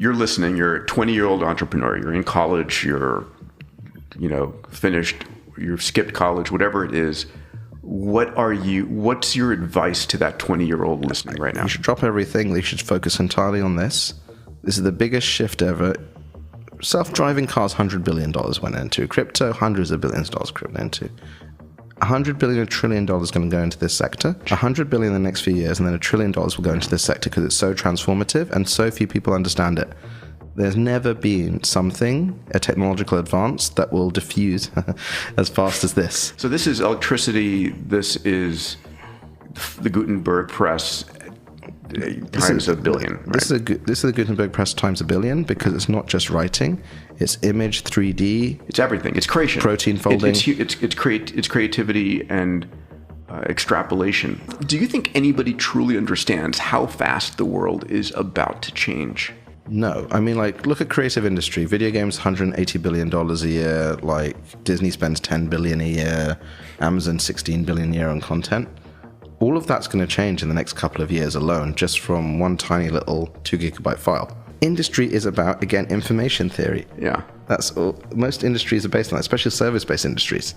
you're listening, you're a 20-year-old entrepreneur, you're in college, you're, finished, you've skipped college, whatever it is. What's your advice to that 20-year-old listening right now? You should drop everything. They should focus entirely on this. This is the biggest shift ever. Self-driving cars, $100 billion went into. Crypto, hundreds of billions of dollars went into. $100 billion, $1 trillion is going to go into this sector. $100 billion in the next few years, and then $1 trillion will go into this sector because it's so transformative and so few people understand it. There's never been a technological advance that will diffuse as fast as this. So this is electricity. This is the Gutenberg press times a billion. Right? This is the Gutenberg press times a billion because it's not just writing. It's image, 3D. It's everything. It's creation. Protein folding. It's creativity and extrapolation. Do you think anybody truly understands how fast the world is about to change? No. I mean, look at creative industry. Video games, $180 billion a year. Disney spends $10 billion a year. Amazon, $16 billion a year on content. All of that's going to change in the next couple of years alone, just from one tiny little 2 gigabyte file. Industry is about, again, information theory. Yeah. That's all. Most industries are based on that, especially service-based industries.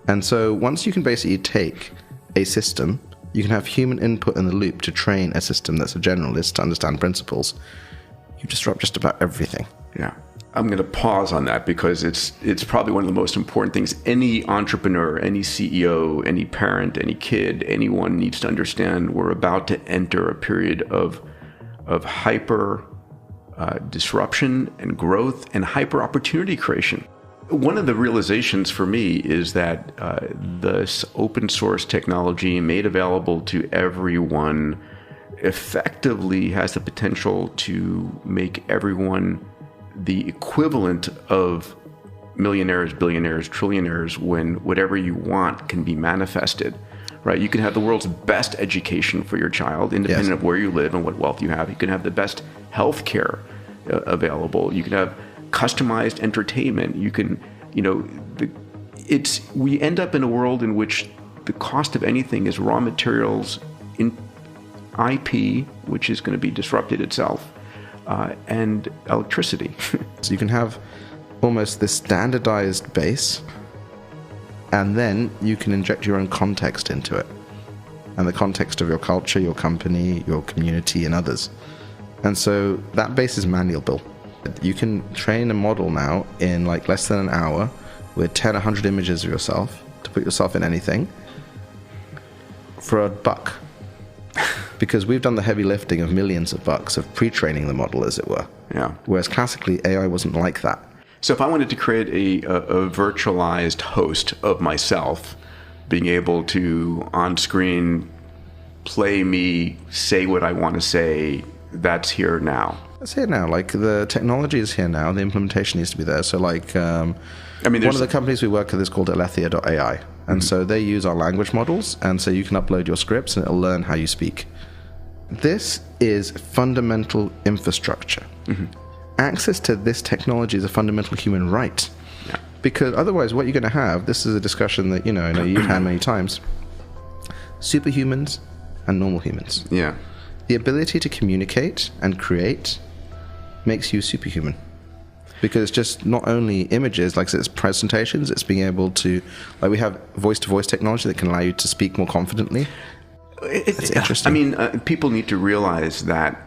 And so once you can basically take a system, you can have human input in the loop to train a system that's a generalist to understand principles. You disrupt just about everything. Yeah. I'm going to pause on that because it's probably one of the most important things any entrepreneur, any CEO, any parent, any kid, anyone needs to understand. We're about to enter a period of hyper disruption and growth and hyper opportunity creation. One of the realizations for me is that this open source technology made available to everyone effectively has the potential to make everyone the equivalent of millionaires, billionaires, trillionaires when whatever you want can be manifested, right? You can have the world's best education for your child, independent of where you live and what wealth you have. You can have the best health care available. You can have customized entertainment. You can, we end up in a world in which the cost of anything is raw materials, in IP, which is going to be disrupted itself, and electricity. So you can have almost this standardized base, and then you can inject your own context into it, and the context of your culture, your company, your community, and others. And so that base is malleable. You can train a model now in less than an hour with 10, 100 images of yourself to put yourself in anything for $1. Because we've done the heavy lifting of millions of bucks of pre-training the model, as it were. Yeah. Whereas classically, AI wasn't like that. So if I wanted to create a virtualized host of myself, being able to, on screen, play me, say what I want to say, that's here now. It's here now. The technology is here now. The implementation needs to be there. So one of the companies we work with is called Alethea.ai. And so they use our language models. And so you can upload your scripts and it'll learn how you speak. This is fundamental infrastructure. Mm-hmm. Access to this technology is a fundamental human right. Yeah. Because otherwise what you're going to have, this is a discussion that, I know you've had many times, superhumans and normal humans. Yeah. The ability to communicate and create makes you superhuman. Because it's just not only images, it's presentations, it's being able to, we have voice-to-voice technology that can allow you to speak more confidently. It's interesting. People need to realize that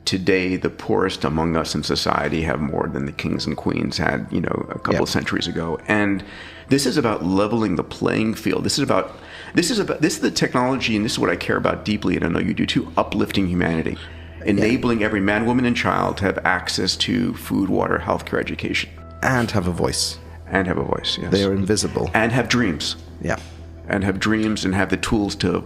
today the poorest among us in society have more than the kings and queens had, a couple of centuries ago. And this is about leveling the playing field. This is the technology, and this is what I care about deeply, and I know you do too, uplifting humanity. Enabling every man, woman, and child to have access to food, water, healthcare, education. And have a voice. Yes. They are invisible. And have dreams. Yeah. And have dreams and have the tools to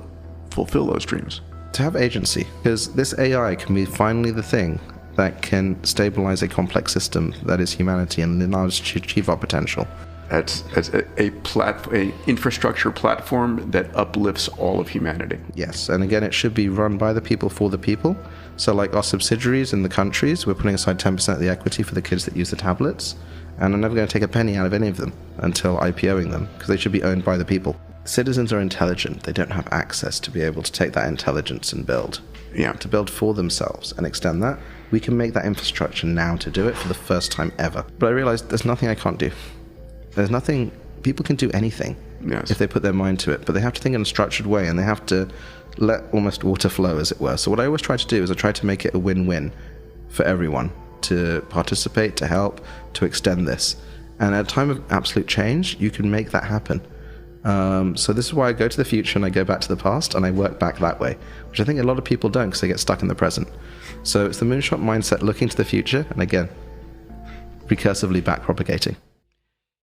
fulfill those dreams. To have agency. Because this AI can be finally the thing that can stabilize a complex system that is humanity and allow us to achieve our potential. That's a infrastructure platform that uplifts all of humanity. Yes, and again, it should be run by the people for the people. So our subsidiaries in the countries, we're putting aside 10% of the equity for the kids that use the tablets, and I'm never going to take a penny out of any of them until IPOing them, because they should be owned by the people. Citizens are intelligent. They don't have access to be able to take that intelligence and build. Yeah. To build for themselves and extend that. We can make that infrastructure now to do it for the first time ever. But I realized there's nothing I can't do. There's nothing, people can do anything if they put their mind to it, but they have to think in a structured way, and they have to let almost water flow, as it were. So what I always try to do is I try to make it a win-win for everyone to participate, to help, to extend this. And at a time of absolute change, you can make that happen. So this is why I go to the future and I go back to the past and I work back that way, which I think a lot of people don't because they get stuck in the present. So it's the moonshot mindset looking to the future and, again, recursively back propagating.